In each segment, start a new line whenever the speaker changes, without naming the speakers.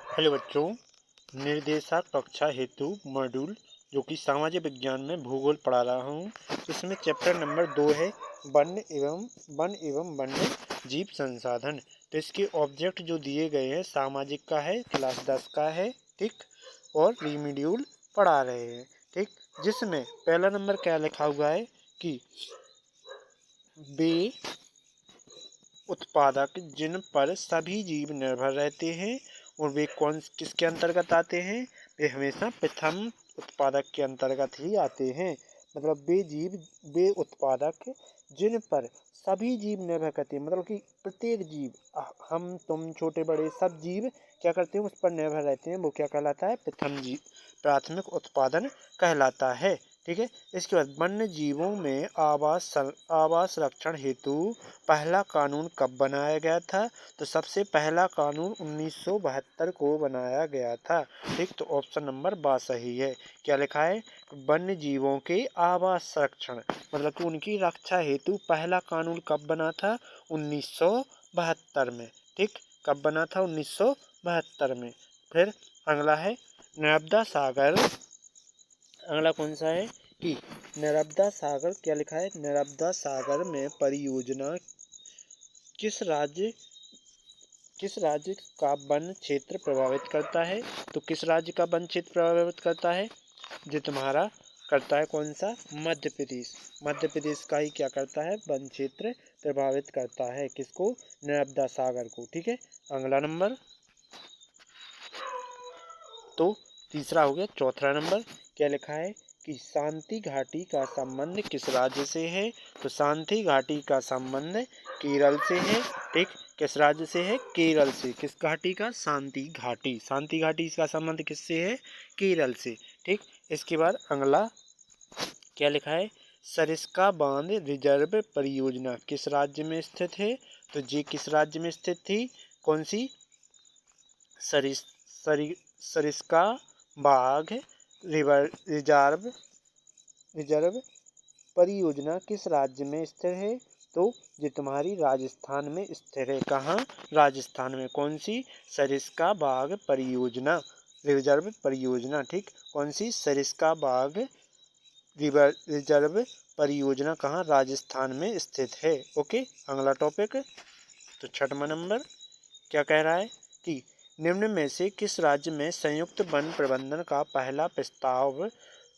Hello बच्चों, निर्देशक कक्षा हेतु मॉड्यूल जो कि सामाजिक विज्ञान में भूगोल पढ़ा रहा हूँ। इसमें चैप्टर नंबर 2 है वन्य जीव संसाधन। तो इसके ऑब्जेक्ट जो दिए गए हैं सामाजिक का है, क्लास 10 का है, ठीक, और रीमीड्यूल पढ़ा रहे हैं, ठीक। जिसमें पहला नंबर क्या लिखा हुआ है कि वे उत्पादक जिन पर सभी जीव निर्भर रहते हैं और वे किसके अंतर्गत आते हैं, वे हमेशा प्रथम उत्पादक के अंतर्गत ही आते हैं। मतलब वे उत्पादक जिन पर सभी जीव निर्भर करते हैं, मतलब कि प्रत्येक जीव, हम तुम छोटे बड़े सब जीव क्या करते हैं, उस पर निर्भर रहते हैं। वो क्या कहलाता है, प्रथम जीव प्राथमिक उत्पादन कहलाता है, ठीक है। इसके बाद वन्य जीवों में आवास रक्षण हेतु पहला कानून कब बनाया गया था, तो सबसे पहला कानून 1972 को बनाया गया था, ठीक। तो ऑप्शन नंबर बा सही है। क्या लिखा है, वन्य जीवों के आवास संरक्षण मतलब कि उनकी रक्षा हेतु पहला कानून कब बना था, 1972 में, ठीक। कब बना था, 1972 में। फिर अगला है नर्मदा सागर। अगला कौन सा है कि नर्मदा सागर, क्या लिखा है, नर्मदा सागर में परियोजना किस राज्य का वन क्षेत्र प्रभावित करता है। तो किस राज्य का वन क्षेत्र प्रभावित करता है, जो तुम्हारा करता है कौन सा, मध्य प्रदेश। मध्य प्रदेश का ही क्या करता है, वन क्षेत्र प्रभावित करता है, किसको, नर्मदा सागर को, ठीक है। अगला नंबर, तो तीसरा हो गया। चौथा नंबर क्या लिखा है कि शांति घाटी का संबंध किस राज्य से है, तो शांति घाटी का संबंध केरल से है, ठीक। किस राज्य से है, केरल से। किस घाटी का, शांति घाटी का संबंध किससे है, केरल से, ठीक। इसके बाद अगला क्या लिखा है, सरिस्का बांध रिजर्व परियोजना किस राज्य में स्थित है, तो ये किस राज्य में स्थित थी, कौन सी, सरिस सरिस्का बाघ रिजर्व परियोजना किस राज्य में स्थित है, तो ये तुम्हारी राजस्थान में स्थित है। कहाँ, राजस्थान में। कौन सी, सरिस्का बाघ परियोजना रिजर्व परियोजना, ठीक। कौन सी, सरिस्का बाघ रिजर्व परियोजना कहाँ, राजस्थान में स्थित है, ओके। अगला टॉपिक, तो छठवां नंबर क्या कह रहा है कि निम्न में से किस राज्य में संयुक्त वन प्रबंधन का पहला प्रस्ताव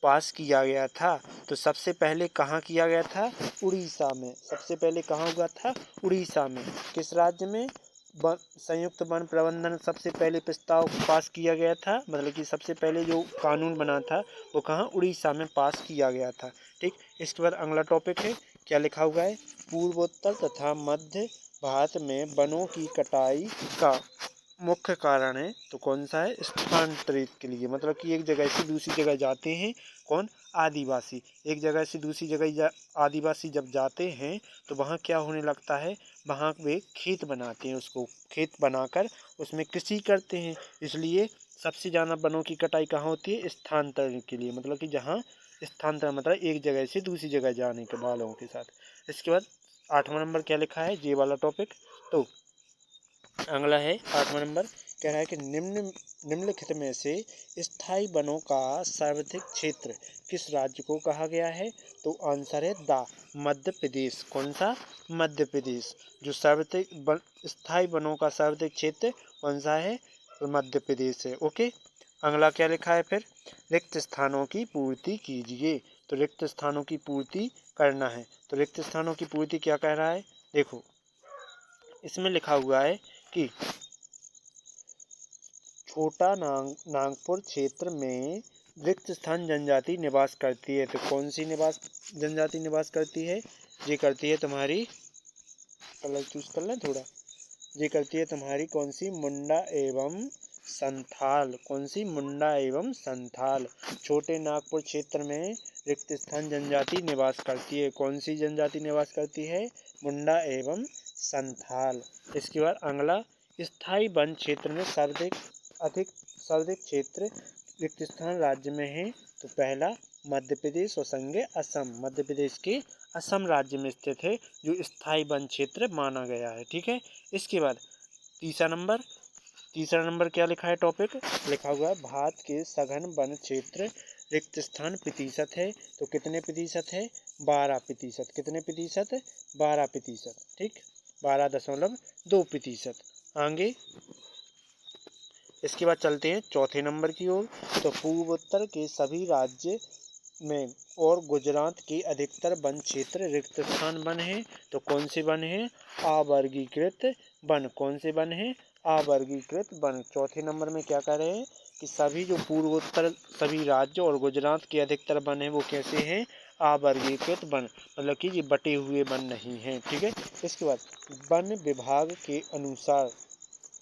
पास किया गया था, तो सबसे पहले कहाँ किया गया था, उड़ीसा में। सबसे पहले कहाँ हुआ था, उड़ीसा में। किस राज्य में संयुक्त वन प्रबंधन सबसे पहले प्रस्ताव पास किया गया था, मतलब कि सबसे पहले जो कानून बना था वो कहाँ, उड़ीसा में पास किया गया था, ठीक। इसके बाद अगला टॉपिक है, क्या लिखा हुआ है, पूर्वोत्तर तथा मध्य भारत में वनों की कटाई का मुख्य कारण है, तो कौन सा है, स्थानांतरित के लिए, मतलब कि एक जगह से दूसरी जगह जाते हैं, कौन, आदिवासी। एक जगह से दूसरी जगह आदिवासी जब जाते हैं तो वहाँ क्या होने लगता है, वहाँ वे खेत बनाते हैं, उसको खेत बनाकर उसमें कृषि करते हैं। इसलिए सबसे ज़्यादा वनों की कटाई कहाँ होती है, स्थानांतरण के लिए, मतलब कि जहाँ स्थानांतरण मतलब एक जगह से दूसरी जगह जाने के वालों के साथ। इसके बाद आठवां नंबर क्या लिखा है, ये वाला टॉपिक, तो अगला है आठवां नंबर, कह रहा है कि निम्नलिखित में से स्थायी वनों का सर्वाधिक क्षेत्र किस राज्य को कहा गया है, तो आंसर है द मध्य प्रदेश। कौन सा, मध्य प्रदेश। जो सर्वाधिक स्थायी वनों का सर्वाधिक क्षेत्र कौन सा है, तो मध्य प्रदेश है, ओके। अगला क्या लिखा है फिर, रिक्त स्थानों की पूर्ति कीजिए। तो रिक्त स्थानों की पूर्ति करना है, तो रिक्त स्थानों की पूर्ति क्या कह रहा है, देखो इसमें लिखा हुआ है कि छोटा नागपुर क्षेत्र में रिक्त स्थान जनजाति निवास करती है, तो कौन सी जनजाति निवास करती है, ये करती है तुम्हारी, कलर चूज कर लें थोड़ा, ये करती है तुम्हारी कौन सी, मुंडा एवं संथाल। कौन सी, मुंडा एवं संथाल। छोटे नागपुर क्षेत्र में रिक्त स्थान जनजाति निवास करती है, कौन सी जनजाति निवास करती है, मुंडा एवं संथाल। इसके बाद अगला, स्थायी वन क्षेत्र में सर्वाधिक क्षेत्र रिक्त स्थान राज्य में है, तो पहला मध्य प्रदेश और संगे असम। मध्य प्रदेश के असम राज्य में स्थित है जो स्थायी वन क्षेत्र माना गया है, ठीक है। इसके बाद तीसरा नंबर, तीसरा नंबर क्या लिखा है टॉपिक, लिखा हुआ है भारत के सघन वन क्षेत्र रिक्त स्थान प्रतिशत है। तो कितने प्रतिशत है, 12%। कितने प्रतिशत, 12%। ठीक, 12.2%। आगे इसके बाद चलते हैं चौथे नंबर की ओर। तो पूर्वोत्तर के सभी राज्य में और गुजरात के अधिकतर वन क्षेत्र रिक्त स्थान वन है। तो कौन से वन है, अवर्गीकृत वन। कौन से वन है, अवर्गीकृत वन। चौथे नंबर में क्या कह रहे हैं कि सभी जो पूर्वोत्तर सभी राज्य और गुजरात के अधिकतर वन है वो कैसे हैं, अवर्गीकृत वन, मतलब कि ये बटे हुए वन नहीं हैं। ठीक है, इसके बाद वन विभाग के अनुसार,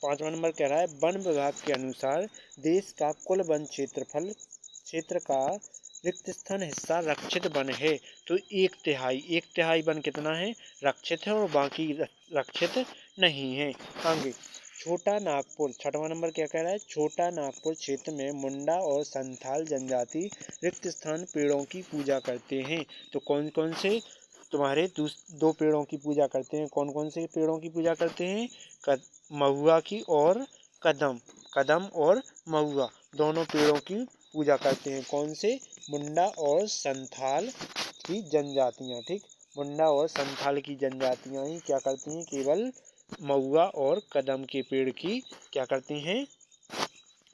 पांचवा नंबर कह रहा है वन विभाग के अनुसार देश का कुल वन क्षेत्र का रिक्त स्थान हिस्सा रक्षित वन है। तो एक तिहाई वन कितना है, रक्षित है, और बाकी रक्षित नहीं है। आगे छोटा नागपुर, छठवां नंबर क्या कह रहा है, छोटा नागपुर क्षेत्र में मुंडा और संथाल जनजाति रिक्त स्थान पेड़ों की पूजा करते हैं। तो कौन कौन से तुम्हारे दो पेड़ों की पूजा करते हैं, कौन कौन से पेड़ों की पूजा करते हैं, महुआ की और कदम और महुआ दोनों पेड़ों की पूजा करते हैं। कौन से, मुंडा और संथाल की जनजातियां। ठीक, मुंडा और संथाल की जनजातियां ही क्या करती हैं, केवल महुआ और कदम के पेड़ की क्या करती हैं,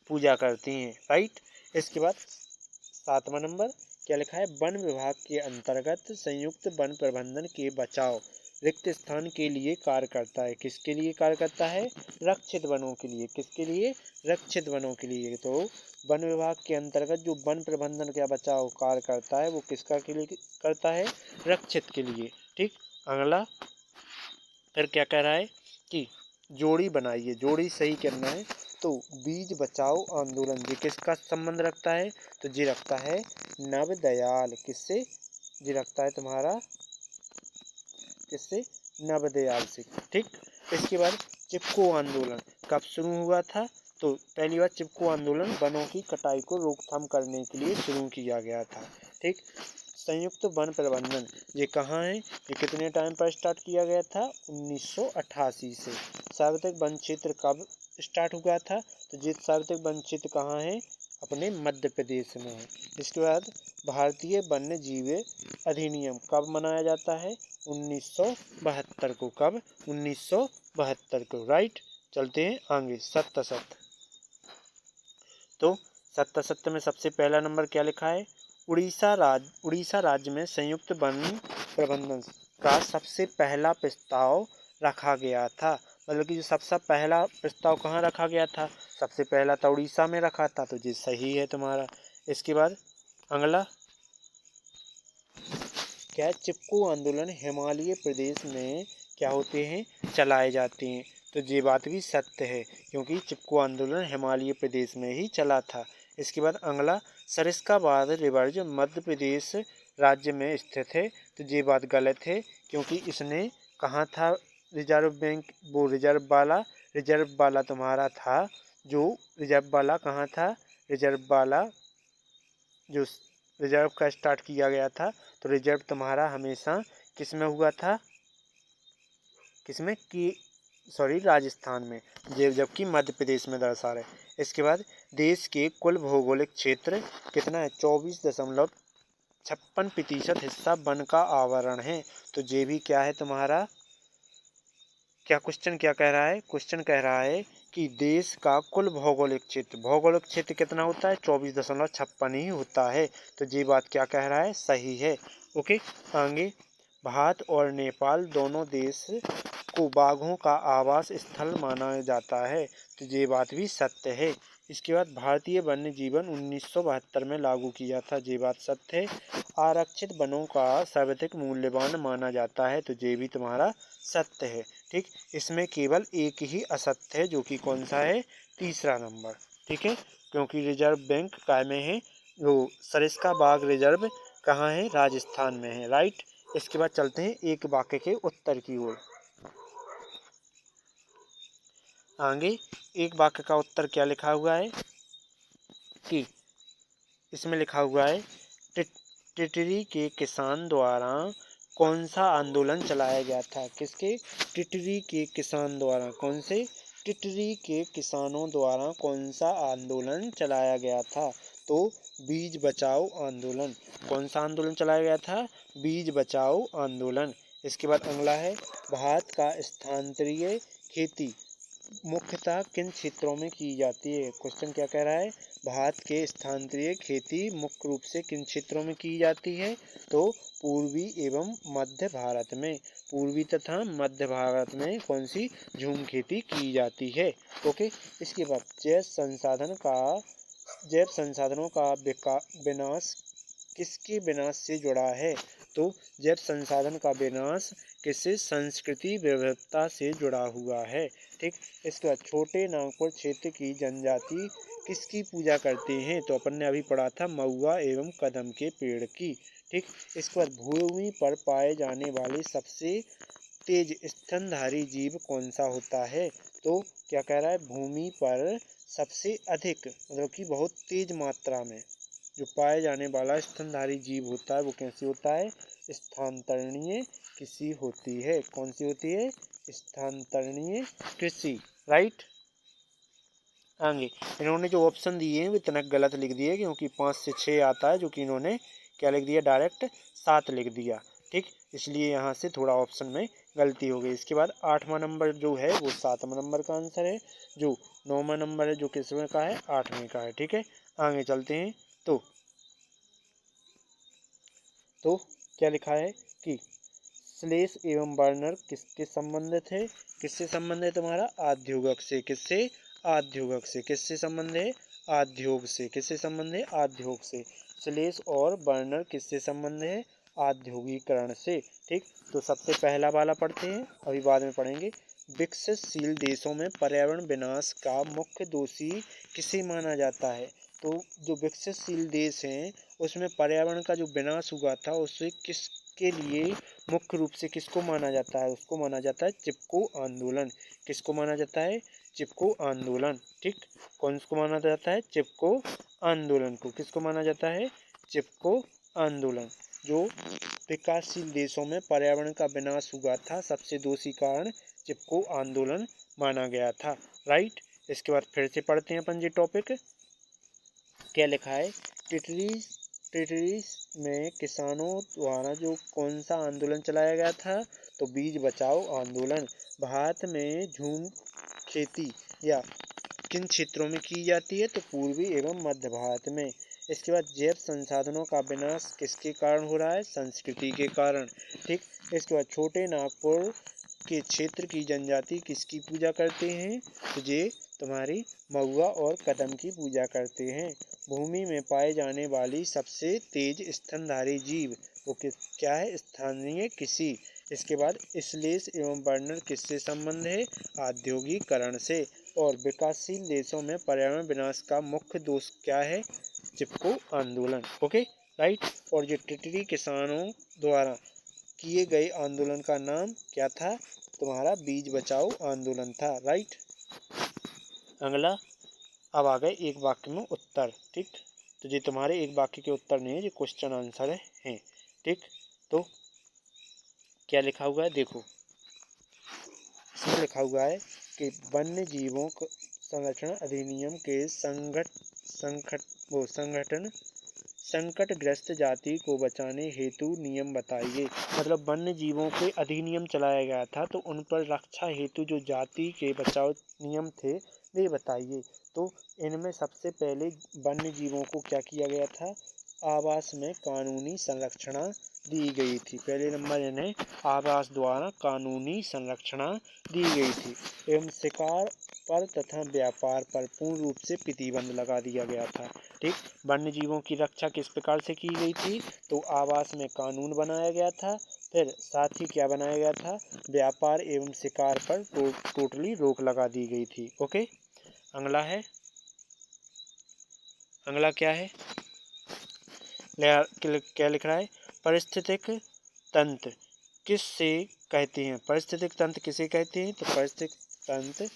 पूजा करती हैं। राइट, इसके बाद सातवां नंबर क्या लिखा है, वन विभाग के अंतर्गत संयुक्त वन प्रबंधन के बचाव रिक्त स्थान के लिए कार्य करता है। किसके लिए कार्य करता है, रक्षित वनों के लिए। किसके लिए, रक्षित वनों के लिए। तो वन विभाग के अंतर्गत जो वन प्रबंधन का बचाव कार्य करता है वो किसका के लिए करता है, रक्षित के लिए। ठीक, अगला फिर क्या कह रहा है कि जोड़ी बनाइए, जोड़ी सही करना है। तो बीज बचाओ आंदोलन ये किसका संबंध रखता है, तो ये रखता है नवदयाल, किससे, ये रखता है तुम्हारा किससे, नवदयाल से। ठीक, इसके बाद चिपको आंदोलन कब शुरू हुआ था, तो पहली बार चिपको आंदोलन वनों की कटाई को रोकथाम करने के लिए शुरू किया गया था। ठीक, संयुक्त वन प्रबंधन ये कहाँ है, ये कितने टाइम पर स्टार्ट किया गया था, 1988 से। सार्वत्रिक वन क्षेत्र कब स्टार्ट हुआ था, तो ये सार्वत्रिक वन क्षेत्र कहाँ है, अपने मध्य प्रदेश में है। इसके बाद भारतीय वन्य जीव अधिनियम कब मनाया जाता है, 1972 को। कब, 1972 को। राइट, चलते हैं आगे सत्य सत्य। तो सत्य सत्य में सबसे पहला नंबर क्या लिखा है, उड़ीसा राज्य में संयुक्त वन प्रबंधन का सबसे पहला प्रस्ताव रखा गया था। मतलब कि जो सबसे पहला प्रस्ताव कहाँ रखा गया था, सबसे पहला तो उड़ीसा में रखा था। तो ये सही है तुम्हारा। इसके बाद अगला क्या है, चिपको आंदोलन हिमालय प्रदेश में क्या होते हैं, चलाए जाते हैं। तो ये बात भी सत्य है क्योंकि चिपको आंदोलन हिमालय प्रदेश में ही चला था। इसके बाद अगला सरिस्काबाद रिवर मध्य प्रदेश राज्य में स्थित है। तो ये बात गलत है क्योंकि इसने कहाँ था, रिजर्व बैंक, वो रिजर्व वाला तुम्हारा था, जो रिजर्व वाला कहाँ था, रिजर्व वाला जो रिजर्व का स्टार्ट किया गया था। तो रिजर्व तुम्हारा हमेशा किस में हुआ था, किसमें कि सॉरी राजस्थान में, जबकि मध्य प्रदेश में दर्शा रहे। इसके बाद देश के कुल भौगोलिक क्षेत्र कितना है, 24.56% हिस्सा वन का आवरण है। तो ये भी क्या है तुम्हारा, क्या क्वेश्चन क्या कह रहा है, क्वेश्चन कह रहा है कि देश का कुल भौगोलिक क्षेत्र कितना होता है, 24.56 ही होता है। तो ये बात क्या कह रहा है, सही है। ओके, आगे भारत और नेपाल दोनों देश को बाघों का आवास स्थल माना जाता है। तो ये बात भी सत्य है। इसके बाद भारतीय वन्य जीवन 1972 में लागू किया था। ये बात सत्य है। आरक्षित वनों का सर्वाधिक मूल्यवान माना जाता है। तो ये भी तुम्हारा सत्य है। ठीक, इसमें केवल एक ही असत्य है जो कि कौन सा है, तीसरा नंबर। ठीक है, क्योंकि रिजर्व बैंक काय में है, वो सरिस्का बाग रिजर्व कहाँ है, राजस्थान में है। राइट, इसके बाद चलते हैं एक वाक्य के उत्तर की ओर। आगे एक वाक्य का उत्तर क्या लिखा हुआ है कि इसमें लिखा हुआ है टिटरी के किसान द्वारा कौन सा आंदोलन चलाया गया था, किसके, टिटरी के किसान द्वारा कौन से टिटरी के किसानों द्वारा कौन सा आंदोलन चलाया गया था? तो बीज बचाओ आंदोलन। कौन सा आंदोलन चलाया गया था? बीज बचाओ आंदोलन। इसके बाद अगला है, भारत का स्थानांतरीय खेती मुख्यतः किन क्षेत्रों में की जाती है? क्वेश्चन क्या कह रहा है? भारत के स्थानांतरीय खेती मुख्य रूप से किन क्षेत्रों में की जाती है? तो पूर्वी एवं मध्य भारत में। पूर्वी तथा मध्य भारत में कौन सी झूम खेती की जाती है? ओके। इसके बाद जैव संसाधनों का विनाश किसके विनाश से जुड़ा है? तो जैव संसाधन का विनाश किससे? संस्कृति विविधता से जुड़ा हुआ है। ठीक। इसके बाद छोटे नागपुर क्षेत्र की जनजाति किसकी पूजा करते हैं? तो अपन ने अभी पढ़ा था महुआ एवं कदम के पेड़ की। ठीक। इसके बाद भूमि पर पाए जाने वाले सबसे तेज स्तनधारी जीव कौन सा होता है? तो क्या कह रहा है? भूमि पर सबसे अधिक मतलब कि बहुत तेज मात्रा में जो पाए जाने वाला स्तनधारी जीव होता है वो कैसे होता है? स्थानांतरणीय कृषि होती है। कौन सी होती है? स्थानांतरणीय कृषि। राइट। आगे इन्होंने जो ऑप्शन दिए हैं वो इतना गलत लिख दिए क्योंकि 5 से 6 आता है, जो कि इन्होंने क्या लिख दिया? डायरेक्ट 7 लिख दिया। ठीक। इसलिए यहाँ से थोड़ा ऑप्शन में गलती हो गई। इसके बाद 8वां नंबर जो है वो 7वां नंबर का आंसर है। जो 9वां नंबर है जो किसमें का है? 8वें का है। ठीक है। आगे चलते हैं। तो क्या लिखा है कि श्लेष एवं बर्नर किसके संबंधित है? किससे संबंध है तुम्हारा? आद्योगक से। किससे? आद्योगक से। किससे संबंध है? आद्योग से। किससे संबंध है? आद्योग से। श्लेष और बर्नर किससे संबंध है? औद्योगिकरण से। ठीक। तो सबसे पहला वाला पढ़ते हैं, अभी बाद में पढ़ेंगे। विकसनशील देशों में पर्यावरण विनाश का मुख्य दोषी किसे माना जाता है? तो जो विकसनशील देश हैं उसमें पर्यावरण का जो विनाश हुआ था उससे किसके लिए मुख्य रूप से किसको माना जाता है? उसको माना जाता है चिपको आंदोलन। किसको माना जाता है? चिपको आंदोलन। ठीक। कौन को माना जाता है? चिपको आंदोलन को। किसको माना जाता है? चिपको आंदोलन। जो विकासशील देशों में पर्यावरण का विनाश हुआ था सबसे दोषी कारण चिपको आंदोलन माना गया था। राइट। इसके बाद फिर से पढ़ते हैं अपन ये टॉपिक। क्या लिखा है? टिटरी में किसानों द्वारा जो कौन सा आंदोलन चलाया गया था? तो बीज बचाओ आंदोलन। भारत में झूम खेती या किन क्षेत्रों में की जाती है? तो पूर्वी एवं मध्य भारत में। इसके बाद जैव संसाधनों का विनाश किसके कारण हो रहा है? संस्कृति के कारण। ठीक। इसके बाद छोटे नागपुर के क्षेत्र की जनजाति किसकी पूजा करते हैं? तो ये तुम्हारी महुआ और कदम की पूजा करते हैं। भूमि में पाए जाने वाली सबसे तेज स्तनधारी जीव वो क्या है? स्थानीय कृषि। इसके बाद श्लेष एवं बर्नर किससे संबंध है? औद्योगिकरण से। और विकासशील देशों में पर्यावरण विनाश का मुख्य दोष क्या है? चिपको आंदोलन। ओके। राइट। और जो टिटरी किसानों द्वारा किए गए आंदोलन का नाम क्या था? तुम्हारा बीज बचाओ आंदोलन था। राइट। अगला अब आ गए एक वाक्य में उत्तर। ठीक। तो ये तुम्हारे एक वाक्य के उत्तर नहीं है, ये क्वेश्चन आंसर है। ठीक। तो क्या लिखा हुआ है देखो। इसमें लिखा हुआ है कि वन्य जीवों संरक्षण अधिनियम के संगठन संकटग्रस्त जाति को बचाने हेतु नियम बताइए। मतलब वन्य जीवों के अधिनियम चलाया गया था तो उन पर रक्षा हेतु जो जाति के बचाव नियम थे वे बताइए। तो इनमें सबसे पहले वन्य जीवों को क्या किया गया था? आवास में कानूनी संरक्षणा दी गई थी। पहले नंबर इन्हें आवास द्वारा कानूनी संरक्षणा दी गई थी एवं शिकार पर तथा व्यापार पर पूर्ण रूप से प्रतिबंध लगा दिया गया था। ठीक। वन्य जीवों की रक्षा किस प्रकार से की गई थी? तो आवास में कानून बनाया गया था। फिर साथ ही क्या बनाया गया था? व्यापार एवं शिकार पर टोटली रोक लगा दी गई थी। ओके। अगला है, अगला क्या है? क्या लिख रहा है? पारिस्थितिक तंत्र किससे कहते हैं? पारिस्थितिक तंत्र किसे कहते हैं? तो पारिस्थितिक तंत्र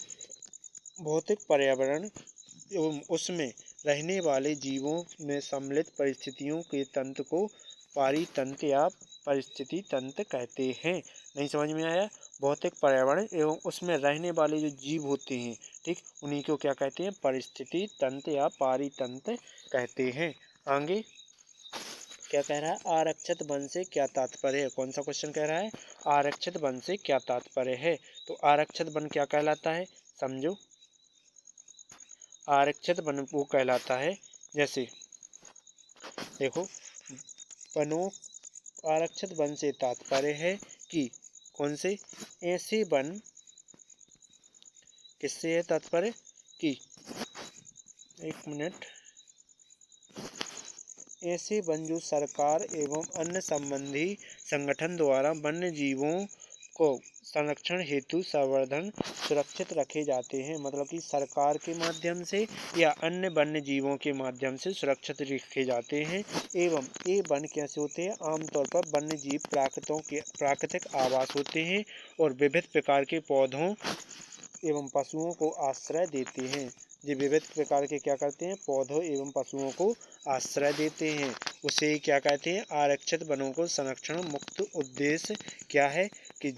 भौतिक पर्यावरण एवं उसमें रहने वाले जीवों में सम्मिलित परिस्थितियों के तंत्र को पारितंत्र या परिस्थिति तंत्र कहते हैं। नहीं समझ में आया? भौतिक पर्यावरण एवं उसमें रहने वाले जो जीव होते हैं, ठीक, उन्हीं को क्या कहते हैं, परिस्थिति तंत्र या पारितंत्र कहते हैं। आगे क्या कह रहा है, आरक्षित वन से क्या तात्पर्य है। कौन सा क्वेश्चन कह रहा है, आरक्षित वन से क्या तात्पर्य है। तो आरक्षित वन क्या कहलाता है, समझो। आरक्षित वन वो कहलाता है, जैसे देखो, वनों, आरक्षित वन से तात्पर्य है कि कौन से, ऐसे वन, किससे है तात्पर्य कि, एक मिनट, ऐसे वन जो सरकार एवं अन्य संबंधी संगठन द्वारा वन्य जीवों को संरक्षण हेतु संवर्धन सुरक्षित रखे जाते हैं। मतलब कि सरकार के माध्यम से या अन्य वन्य जीवों के माध्यम से सुरक्षित रखे जाते हैं। एवं ये वन कैसे होते हैं, आमतौर पर वन्य जीव प्राकृतिक आवास होते हैं और विविध प्रकार के पौधों एवं पशुओं को आश्रय देते हैं। ये विविध प्रकार के क्या करते हैं, पौधों एवं पशुओं को आश्रय देते हैं। उसे क्या कहते हैं, आरक्षित वनों को संरक्षण मुक्त उद्देश्य क्या है कि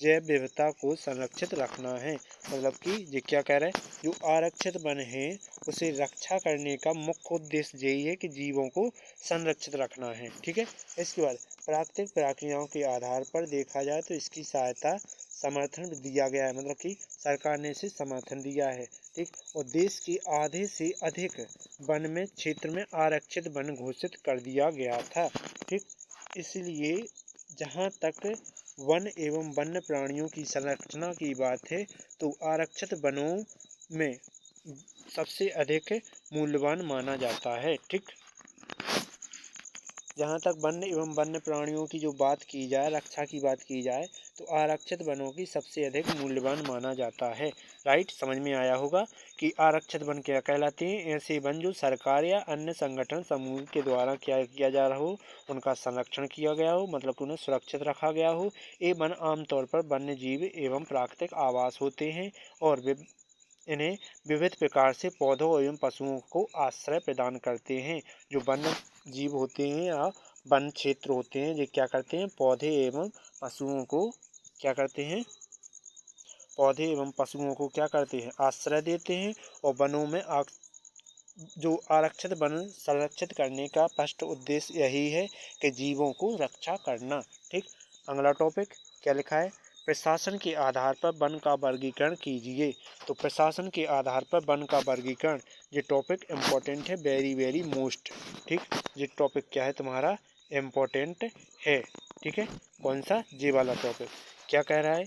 जैव विविधता को संरक्षित रखना है। मतलब कि ये क्या कह रहे हैं, जो आरक्षित वन है उसे रक्षा करने का मुख्य उद्देश्य यही है कि जीवों को संरक्षित रखना है। ठीक है। इसके बाद प्राकृतिक प्रक्रियाओं के आधार पर देखा जाए तो इसकी सहायता समर्थन दिया गया है। मतलब कि सरकार ने इसे समर्थन दिया है। ठीक। और देश के आधे से अधिक वन में क्षेत्र में आरक्षित वन घोषित कर दिया गया था। ठीक। इसलिए जहाँ तक वन एवं वन्य प्राणियों की संरक्षण की बात है तो आरक्षित वनों में सबसे अधिक मूल्यवान माना जाता है। ठीक। जहाँ तक वन्य एवं वन्य प्राणियों की जो बात की जाए, रक्षा की बात की जाए, तो आरक्षित वनों की सबसे अधिक मूल्यवान माना जाता है। राइट, समझ में आया होगा कि आरक्षित वन क्या कहलाते हैं, ऐसे वन जो सरकार या अन्य संगठन समूह के द्वारा क्या किया जा रहा हो, उनका संरक्षण किया गया हो, मतलब कि उन्हें सुरक्षित रखा गया हो। ये वन आमतौर पर वन्य जीव एवं प्राकृतिक आवास होते हैं और इन्हें विविध प्रकार से पौधों एवं पशुओं को आश्रय प्रदान करते हैं। जो वन्य जीव होते हैं या वन क्षेत्र होते हैं, ये क्या करते हैं, पौधे एवं पशुओं को क्या करते हैं, पौधे एवं पशुओं को क्या करते हैं, आश्रय देते हैं। और वनों में जो आरक्षित वन संरक्षित करने का स्पष्ट उद्देश्य यही है कि जीवों को रक्षा करना। ठीक। अगला टॉपिक क्या लिखा है, प्रशासन के आधार पर वन का वर्गीकरण कीजिए। तो प्रशासन के आधार पर वन का वर्गीकरण, ये टॉपिक इम्पोर्टेंट है, वेरी वेरी मोस्ट। ठीक। ये टॉपिक क्या है तुम्हारा, इम्पोर्टेंट है। ठीक है। कौन सा, ये वाला टॉपिक क्या कह रहा है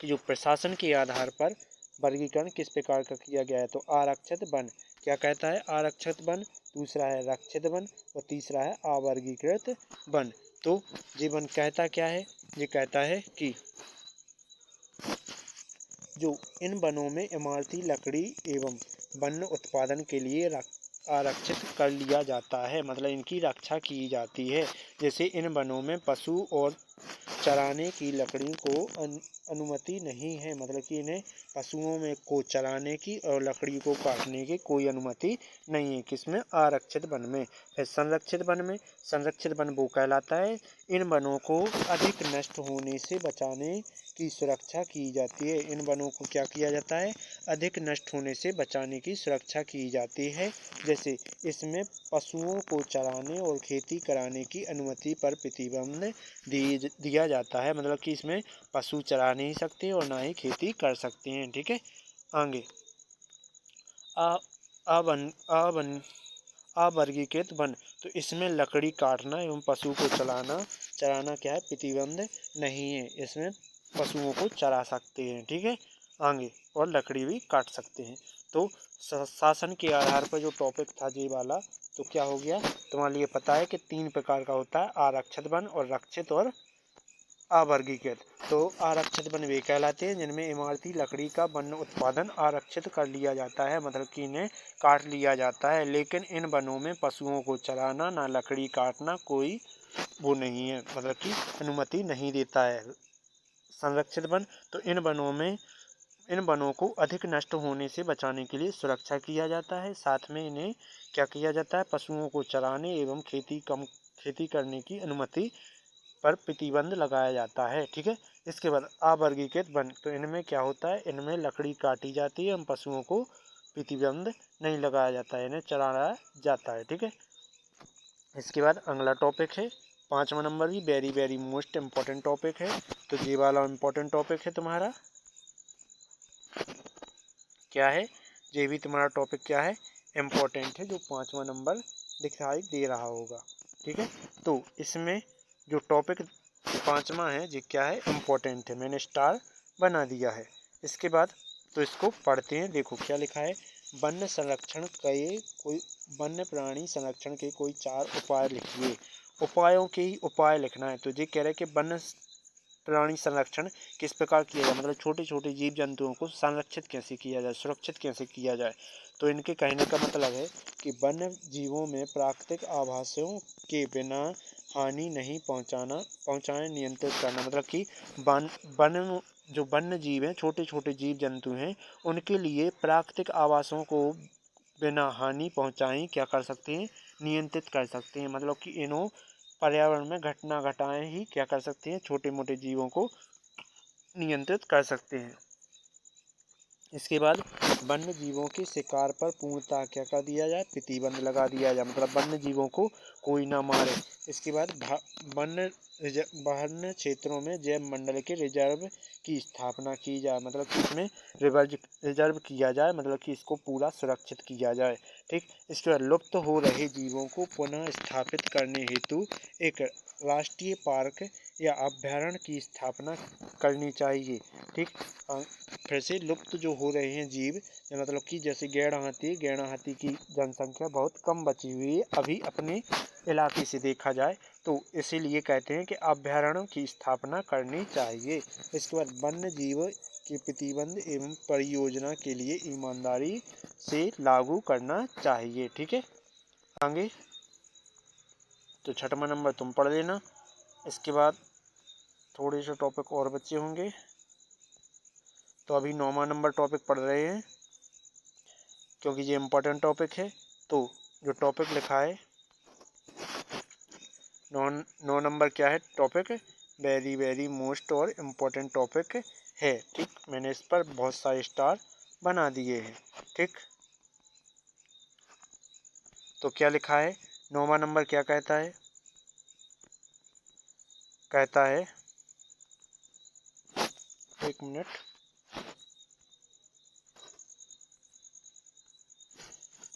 कि जो प्रशासन के आधार पर वर्गीकरण किस प्रकार का किया गया है। तो आरक्षित वन क्या कहता है, आरक्षित वन, दूसरा है रक्षित वन और तीसरा है अवर्गीकृत वन। तो ये वन कहता क्या है, ये कहता है कि जो इन वनों में इमारती लकड़ी एवं वन्य उत्पादन के लिए आरक्षित कर लिया जाता है, मतलब इनकी रक्षा की जाती है। जैसे इन वनों में पशु और चराने की लकड़ी को अनुमति नहीं है, मतलब कि इन्हें पशुओं में को चराने की और लकड़ी को काटने की कोई अनुमति नहीं है। किसमें, आरक्षित वन में। फिर संरक्षित वन में, संरक्षित वन वो कहलाता है इन वनों को अधिक नष्ट होने से बचाने की सुरक्षा की जाती है। इन वनों को क्या किया जाता है, अधिक नष्ट होने से बचाने की सुरक्षा की जाती है। जैसे इसमें पशुओं को चराने और खेती कराने की अनुमति पर प्रतिबंध दिया जाता है, मतलब कि इसमें पशु चरा नहीं सकते और ना ही खेती कर सकते हैं। ठीक है। आगे अवर्गीकृत वन, तो इसमें लकड़ी काटना एवं पशु को चराना क्या है, प्रतिबंध नहीं है। इसमें पशुओं को चरा सकते हैं। ठीक है। आगे और लकड़ी भी काट सकते हैं। तो शासन के आधार पर जो टॉपिक था ये वाला, तो क्या हो गया, तुम्हारे लिए पता है कि 3 प्रकार का होता है, आरक्षित वन और रक्षित और अवर्गीकृत। तो आरक्षित वन वे कहलाते हैं जिनमें इमारती लकड़ी का वन्य उत्पादन आरक्षित कर लिया जाता है, मतलब कि इन्हें काट लिया जाता है। लेकिन इन वनों में पशुओं को चराना, ना लकड़ी काटना कोई वो नहीं है, मतलब कि अनुमति नहीं देता है। संरक्षित वन, तो इन वनों को अधिक नष्ट होने से बचाने के लिए सुरक्षा किया जाता है। साथ में इन्हें क्या किया जाता है, पशुओं को चराने एवं खेती करने की अनुमति पर प्रतिबंध लगाया जाता है। ठीक है। इसके बाद अवर्गीकृत वन, तो इनमें क्या होता है, इनमें लकड़ी काटी जाती है, हम पशुओं को प्रतिबंध नहीं लगाया जाता है, इन्हें चराया जाता है। ठीक है। इसके बाद अगला टॉपिक है 5वां नंबर भी very very most important topic है। तो ये वाला इम्पोर्टेंट टॉपिक है तुम्हारा क्या है, ये भी तुम्हारा टॉपिक क्या है, इम्पोर्टेंट है, जो 5वां नंबर दिखाई दे रहा होगा। ठीक है। तो इसमें जो टॉपिक 5वां है ये क्या है, इम्पोर्टेंट है, मैंने स्टार बना दिया है। इसके बाद तो इसको पढ़ते हैं। देखो क्या लिखा है, वन्य संरक्षण के कोई वन्य प्राणी संरक्षण के कोई 4 उपाय लिखिए। उपायों के ही उपाय लिखना है। तो ये कह रहे हैं कि वन्य प्राणी संरक्षण किस प्रकार किया जाए, मतलब छोटे छोटे जीव जंतुओं को संरक्षित कैसे किया जाए, सुरक्षित कैसे किया जाए। तो इनके कहने का मतलब है कि वन्य जीवों में प्राकृतिक आवासों के बिना हानि नहीं पहुंचाएं नियंत्रित करना, मतलब कि वन जो वन्य जीव हैं, छोटे छोटे जीव जंतु हैं, उनके लिए प्राकृतिक आवासों को बिना हानि पहुंचाएं क्या कर सकते हैं, नियंत्रित कर सकते हैं। मतलब कि इन्हों पर्यावरण में घटना घटाएं ही क्या कर सकते हैं, छोटे मोटे जीवों को नियंत्रित कर सकते हैं। इसके बाद वन्य जीवों के शिकार पर पूर्णतः क्या कर दिया जाए, प्रतिबंध लगा दिया जाए, मतलब वन्य जीवों को कोई ना मारे। इसके बाद वन्य क्षेत्रों में जैव मंडल के रिजर्व की स्थापना की जाए, मतलब कि इसमें रिजर्व किया जाए, मतलब कि इसको पूरा सुरक्षित किया जाए। ठीक। इसके बाद लुप्त हो रहे जीवों को पुनः स्थापित करने हेतु एक राष्ट्रीय पार्क या अभ्यारण्य की स्थापना करनी चाहिए। ठीक। फिर से लुप्त जो हो रहे हैं जीव, मतलब कि जैसे गैंडा हाथी की जनसंख्या बहुत कम बची हुई है अभी अपने इलाके से देखा जाए, तो इसीलिए कहते हैं कि अभ्यारण्यों की स्थापना करनी चाहिए। इसके बाद वन्य जीव के प्रतिबंध एवं परियोजना के लिए ईमानदारी से लागू करना चाहिए। ठीक है। आगे तो 6वां नंबर तुम पढ़ लेना। इसके बाद थोड़े से टॉपिक और बच्चे होंगे, तो अभी 9वां नंबर टॉपिक पढ़ रहे हैं क्योंकि ये इम्पोर्टेंट टॉपिक है। तो जो टॉपिक लिखा है 9 नंबर क्या है टॉपिक, वेरी वेरी मोस्ट और इम्पोर्टेंट टॉपिक है। ठीक। मैंने इस पर बहुत सारे स्टार बना दिए हैं। ठीक। तो क्या लिखा है, 9वां नंबर क्या कहता है, कहता है, एक मिनट,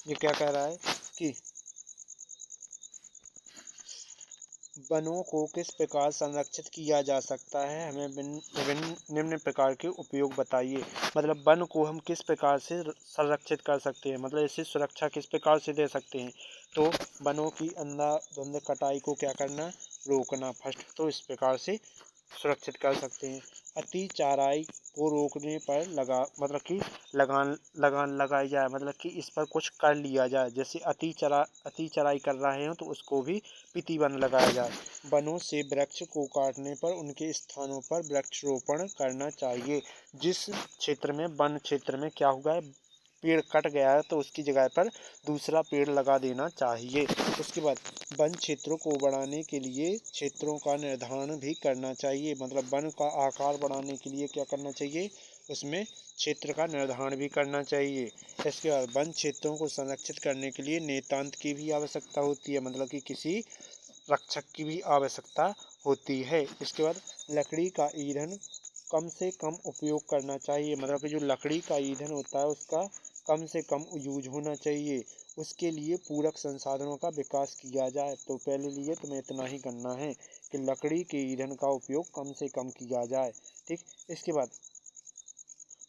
ये क्या कह रहा है कि वनों को किस प्रकार संरक्षित किया जा सकता है, हमें विभिन्न निम्न प्रकार के उपयोग बताइए। मतलब वन को हम किस प्रकार से संरक्षित कर सकते हैं, मतलब इसे सुरक्षा किस प्रकार से दे सकते हैं। तो वनों की अंधाधुंध कटाई को क्या करना, रोकना फर्स्ट, तो इस प्रकार से सुरक्षित कर सकते हैं। अति चाराई को रोकने पर मतलब कि लगान लगाई जाए, मतलब कि इस पर कुछ कर लिया जाए। जैसे अति चराई कर रहे हो तो उसको भी प्रतिबंध लगाया जाए। वनों से वृक्ष को काटने पर उनके स्थानों पर वृक्षारोपण करना चाहिए। जिस क्षेत्र में वन क्षेत्र में क्या हुआ है, पेड़ कट गया है, तो उसकी जगह पर दूसरा पेड़ लगा देना चाहिए। उसके बाद वन क्षेत्रों को बढ़ाने के लिए क्षेत्रों का निर्धारण भी करना चाहिए, मतलब वन का आकार बढ़ाने के लिए क्या करना चाहिए, उसमें क्षेत्र का निर्धारण भी करना चाहिए। इसके बाद वन क्षेत्रों को संरक्षित करने के लिए नितांत की भी आवश्यकता होती है, मतलब कि किसी रक्षक की भी आवश्यकता होती है। इसके बाद लकड़ी का ईंधन कम से कम उपयोग करना चाहिए, मतलब कि जो लकड़ी का ईंधन होता है उसका कम से कम यूज होना चाहिए। उसके लिए पूरक संसाधनों का विकास किया जाए। तो पहले लिए तुम्हें इतना ही करना है कि लकड़ी के ईंधन का उपयोग कम से कम किया जाए। ठीक। इसके बाद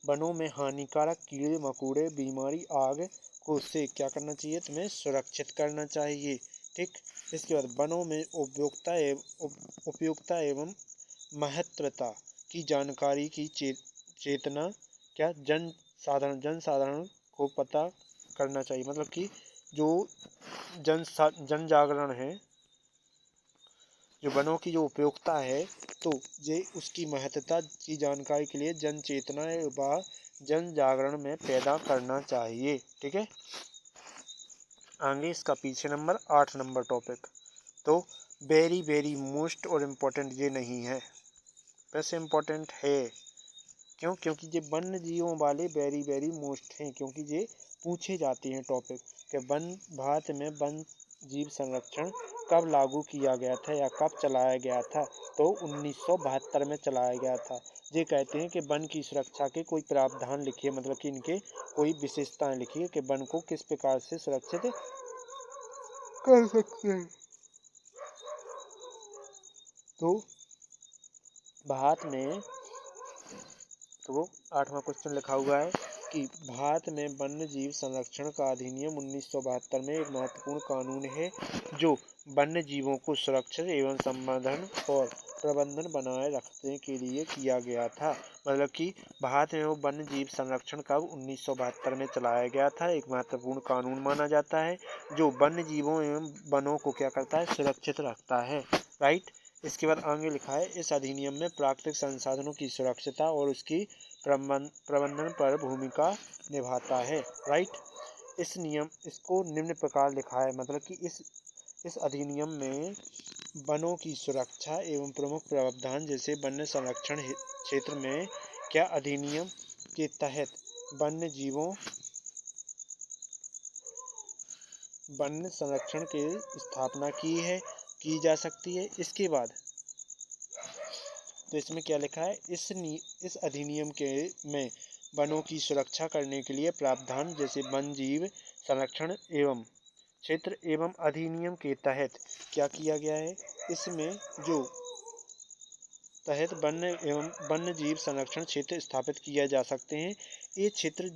वनों में हानिकारक कीड़े मकोड़े बीमारी आग को से क्या करना चाहिए, तुम्हें सुरक्षित करना चाहिए। ठीक। इसके बाद वनों में उपयोगिता एवं महत्वता की जानकारी की चेतना क्या जन साधारण को पता करना चाहिए, मतलब कि जो जन जागरण है, जो वनों की जो उपयोगिता है, तो ये उसकी महत्वता की जानकारी के लिए जन चेतना व जन जागरण में पैदा करना चाहिए। ठीक है। आगे इसका पीछे नंबर 8 नंबर टॉपिक, तो वेरी वेरी मोस्ट और इम्पोर्टेंट ये नहीं है, वैसे इम्पोर्टेंट है। क्यों? क्योंकि ये वन्य जीवों वाले वेरी वेरी मोस्ट हैं, क्योंकि ये पूछे जाते हैं टॉपिक कि भारत में वन जीव संरक्षण कब लागू किया गया था या कब चलाया गया था। तो 1972 में चलाया गया था। ये कहते हैं कि वन की सुरक्षा के कोई प्रावधान लिखिए, मतलब कि इनके कोई विशेषताएं लिखिए कि वन को किस प्रकार से सुरक्षित कर सकते हैं। तो भारत में तो 8वां क्वेश्चन लिखा हुआ है कि भारत में वन्य जीव संरक्षण का अधिनियम 1972 में एक महत्वपूर्ण कानून है जो वन्य जीवों को सुरक्षित एवं संवर्धन और प्रबंधन बनाए रखने के लिए किया गया था। मतलब कि भारत में वन्य जीव संरक्षण कब 1972 में चलाया गया था। एक महत्वपूर्ण कानून माना जाता है जो वन्य जीवों एवं वनों को क्या करता है, सुरक्षित रखता है। राइट। इसके बाद आगे लिखा है इस अधिनियम में प्राकृतिक संसाधनों की सुरक्षिता और उसकी प्रबंधन पर भूमिका निभाता है। राइट। इसको निम्न प्रकार लिखा है, मतलब कि इस अधिनियम में वनों की सुरक्षा एवं प्रमुख प्रावधान जैसे वन्य संरक्षण क्षेत्र में क्या अधिनियम के तहत वन्य जीवों वन्य संरक्षण की स्थापना की जा सकती है। इसके बाद तो इसमें क्या लिखा है, इस अधिनियम के में वनों की सुरक्षा करने के लिए प्रावधान जैसे वन जीव संरक्षण एवं क्षेत्र एवं अधिनियम के तहत क्या किया गया है, इसमें जो तहत वन्य जीव संरक्षण क्षेत्र स्थापित किया जा सकते हैं। ये क्षेत्र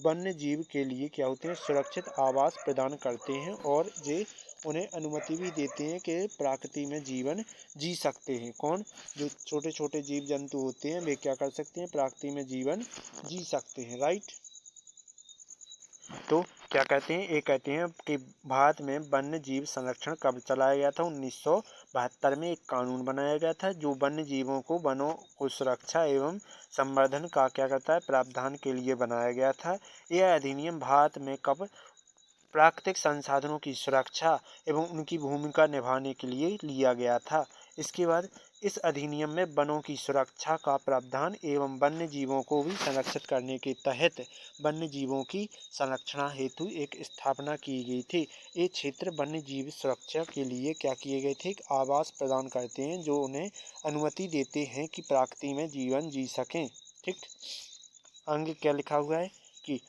वन्य जीव के लिए क्या होते हैं, सुरक्षित आवास प्रदान करते हैं और ये उन्हें अनुमति भी देते हैं कि प्रकृति में जीवन जी सकते हैं। कौन? जो छोटे छोटे जीव जंतु होते हैं वे क्या कर सकते हैं, प्रकृति में जीवन जी सकते हैं। राइट। तो क्या कहते हैं, ये कहते हैं कि भारत में वन्य जीव संरक्षण कब चलाया गया था, 1972 में एक कानून बनाया गया था जो वन्य जीवों को वनों को सुरक्षा एवं संवर्धन का क्या करता है, प्रावधान के लिए बनाया गया था। यह अधिनियम भारत में कब प्राकृतिक संसाधनों की सुरक्षा एवं उनकी भूमिका निभाने के लिए लिया गया था। इसके बाद इस अधिनियम में वनों की सुरक्षा का प्रावधान एवं वन्य जीवों को भी संरक्षित करने के तहत वन्य जीवों की संरक्षण हेतु एक स्थापना की गई थी। ये क्षेत्र वन्य जीव सुरक्षा के लिए क्या किए गए थे, आवास प्रदान करते हैं जो उन्हें अनुमति देते हैं कि प्रकृति में जीवन जी सकें। ठीक। आगे क्या लिखा हुआ है कि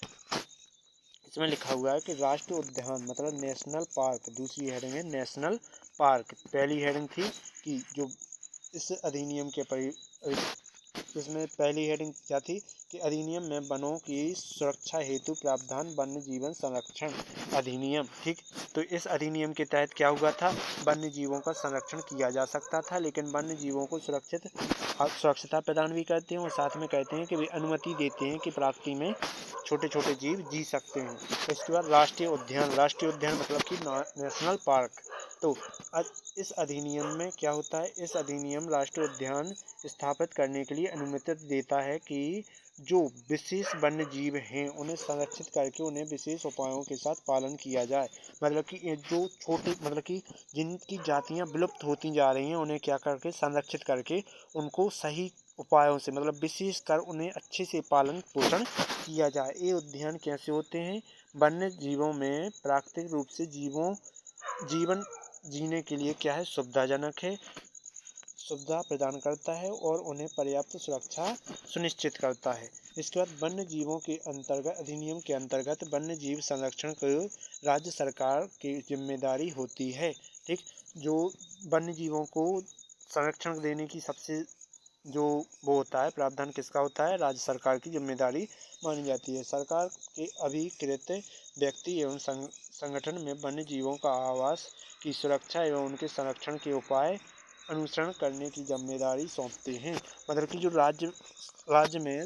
इसमें लिखा हुआ है कि राष्ट्रीय उद्यान मतलब नेशनल पार्क, दूसरी हेडिंग है नेशनल पार्क। पहली हेडिंग थी कि जो इस अधिनियम के इसमें पहली हेडिंग क्या थी कि अधिनियम में वनों की सुरक्षा हेतु प्रावधान वन्य जीवन संरक्षण अधिनियम। ठीक। तो इस अधिनियम के तहत क्या हुआ था, वन्य जीवों का संरक्षण किया जा सकता था, लेकिन वन्य जीवों को सुरक्षिता प्रदान भी करते हैं और साथ में कहते हैं कि वे अनुमति देते हैं कि प्रकृति में छोटे छोटे जीव जी सकते हैं। इसके बाद राष्ट्रीय उद्यान मतलब कि नेशनल पार्क। तो इस अधिनियम में क्या होता है, इस अधिनियम राष्ट्रीय उद्यान स्थापित करने के लिए अनुमति देता है कि जो विशेष वन्य जीव हैं उन्हें संरक्षित करके उन्हें विशेष उपायों के साथ पालन किया जाए। मतलब कि ये जो छोटे मतलब कि जिनकी जातियां विलुप्त होती जा रही हैं उन्हें क्या करके संरक्षित करके उनको सही उपायों से मतलब विशेष कर उन्हें अच्छे से पालन पोषण किया जाए। ये उद्यान कैसे होते हैं, वन्य जीवों में प्राकृतिक रूप से जीवन जीने के लिए क्या है, सुविधाजनक है, सुविधा प्रदान करता है और उन्हें पर्याप्त सुरक्षा सुनिश्चित करता है। इसके बाद वन्य जीवों के अंतर्गत अधिनियम के अंतर्गत वन्य जीव संरक्षण को राज्य सरकार की जिम्मेदारी होती है। ठीक। जो वन्य जीवों को संरक्षण देने की सबसे जो वो होता है प्रावधान किसका होता है, राज्य सरकार की जिम्मेदारी मानी जाती है। सरकार के अभिकृत व्यक्ति एवं संगठन में वन्य जीवों का आवास की सुरक्षा एवं उनके संरक्षण के उपाय अनुसरण करने की जिम्मेदारी सौंपते हैं। मतलब कि जो राज्य में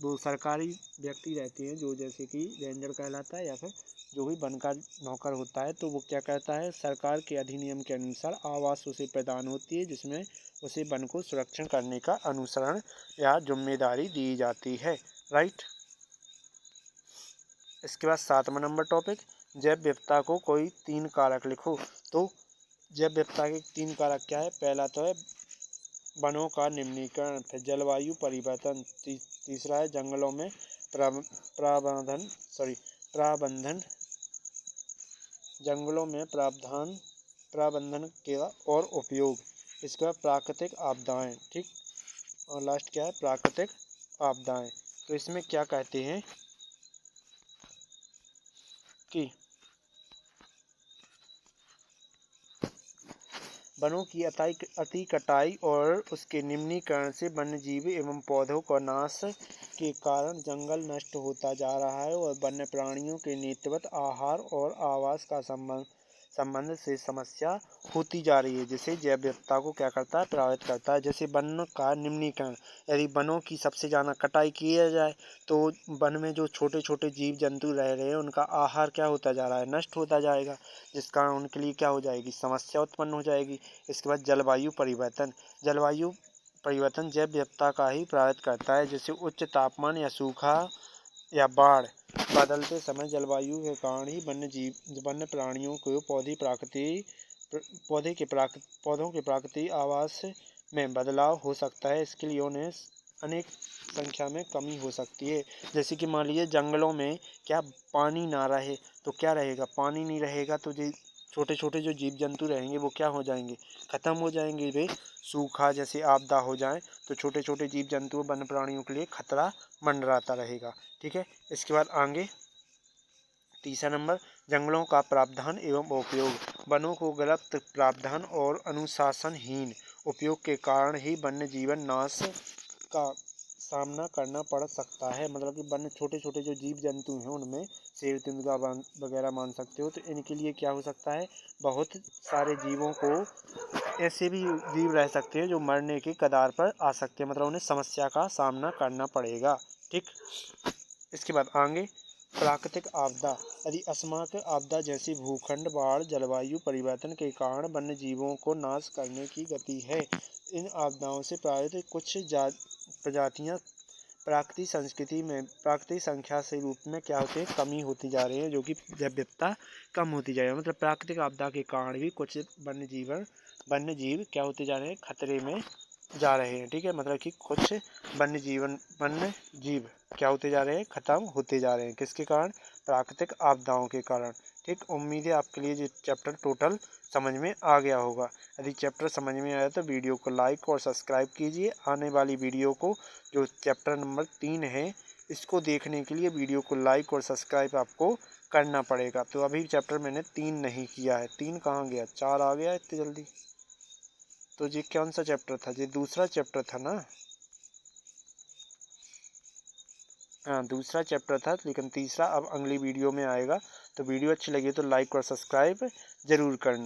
वो सरकारी व्यक्ति रहते हैं जो जैसे कि रेंजर कहलाता है या फिर जो भी वन का नौकर होता है, तो वो क्या कहता है, सरकार के अधिनियम के अनुसार आवास उसे प्रदान होती है जिसमें उसे वन को सुरक्षण करने का अनुसरण या जिम्मेदारी दी जाती है। राइट। इसके बाद 7वां नंबर टॉपिक, जैव विविधता को कोई 3 कारक लिखो। तो जैव विविधता के 3 कारक क्या है, पहला तो है वनों का निम्नीकरण, फिर जलवायु परिवर्तन, तीसरा है जंगलों में प्रावधान प्राबंधन, जंगलों में प्रबंधन का और उपयोग। इसके बाद प्राकृतिक आपदाएं, ठीक। और लास्ट क्या है, प्राकृतिक आपदाएं। तो इसमें क्या कहते हैं कि वनों की अति कटाई और उसके निम्नीकरण से वन्यजीव एवं पौधों का नाश के कारण जंगल नष्ट होता जा रहा है और वन्य प्राणियों के नित्यवत आहार और आवास का संबंध से समस्या होती जा रही है, जिसे जैव विविधता को क्या करता है, प्रभावित करता है। जैसे वन का निम्नीकरण, यदि वनों की सबसे ज़्यादा कटाई की जाए तो वन में जो छोटे छोटे जीव जंतु रह रहे हैं उनका आहार क्या होता जा रहा है, नष्ट होता जाएगा, जिस कारण उनके लिए क्या हो जाएगी, समस्या उत्पन्न हो जाएगी। इसके बाद जलवायु परिवर्तन, जलवायु परिवर्तन जैव विविधता का ही प्रभावित करता है, जैसे उच्च तापमान या सूखा या बाढ़। बदलते समय जलवायु के कारण ही वन्य प्राणियों को पौधों के प्राकृतिक आवास में बदलाव हो सकता है। इसके लिए उन्हें अनेक संख्या में कमी हो सकती है। जैसे कि मान लीजिए जंगलों में क्या पानी ना रहे तो क्या रहेगा, पानी नहीं रहेगा तो छोटे छोटे जो जीव जंतु रहेंगे वो क्या हो जाएंगे, खत्म हो जाएंगे। वे सूखा जैसे आपदा हो जाए तो छोटे छोटे जीव जंतु वन्य प्राणियों के लिए खतरा मंडराता रहेगा, ठीक है। इसके बाद आगे तीसरा नंबर, जंगलों का प्रावधान एवं उपयोग। वनों को गलत प्रावधान और अनुशासनहीन उपयोग के कारण ही वन्य जीवन नाश का सामना करना पड़ सकता है। मतलब कि वन्य छोटे छोटे जो जीव जंतु हैं उनमें शेर तेंदुआ वगैरह मान सकते हो, तो इनके लिए क्या हो सकता है, बहुत सारे जीवों को ऐसे भी जीव रह सकते हैं जो मरने के कगार पर आ सकते हैं, मतलब उन्हें समस्या का सामना करना पड़ेगा, ठीक। इसके बाद आगे प्राकृतिक आपदा, यदि अकस्मात आपदा जैसी भूखंड बाढ़ जलवायु परिवर्तन के कारण वन्य जीवों को नाश करने की गति है। इन आपदाओं से प्राकृतिक कुछ प्रजातियां प्राकृतिक संख्या से रूप में क्या होते हैं, कमी होती जा रही है, जो कि जैव विविधता कम होती जा रही है। मतलब प्राकृतिक आपदा के कारण भी कुछ वन्य जीव क्या होते जा रहे हैं, खतरे में जा रहे हैं, ठीक है। मतलब कि कुछ वन्य जीव क्या होते जा रहे हैं, खत्म होते जा रहे हैं, किसके कारण, प्राकृतिक आपदाओं के कारण, ठीक। उम्मीद है आपके लिए ये चैप्टर टोटल समझ में आ गया होगा। यदि चैप्टर समझ में आया तो वीडियो को लाइक और सब्सक्राइब कीजिए। आने वाली वीडियो को जो चैप्टर नंबर 3 है इसको देखने के लिए वीडियो को लाइक और सब्सक्राइब आपको करना पड़ेगा। तो अभी चैप्टर मैंने 3 नहीं किया है, 3 कहाँ गया, 4 आ गया इतनी जल्दी। तो ये कौन सा चैप्टर था, ये दूसरा चैप्टर था ना, हाँ दूसरा चैप्टर था, लेकिन तीसरा अब अगली वीडियो में आएगा। तो वीडियो अच्छी लगी तो लाइक और सब्सक्राइब ज़रूर करना।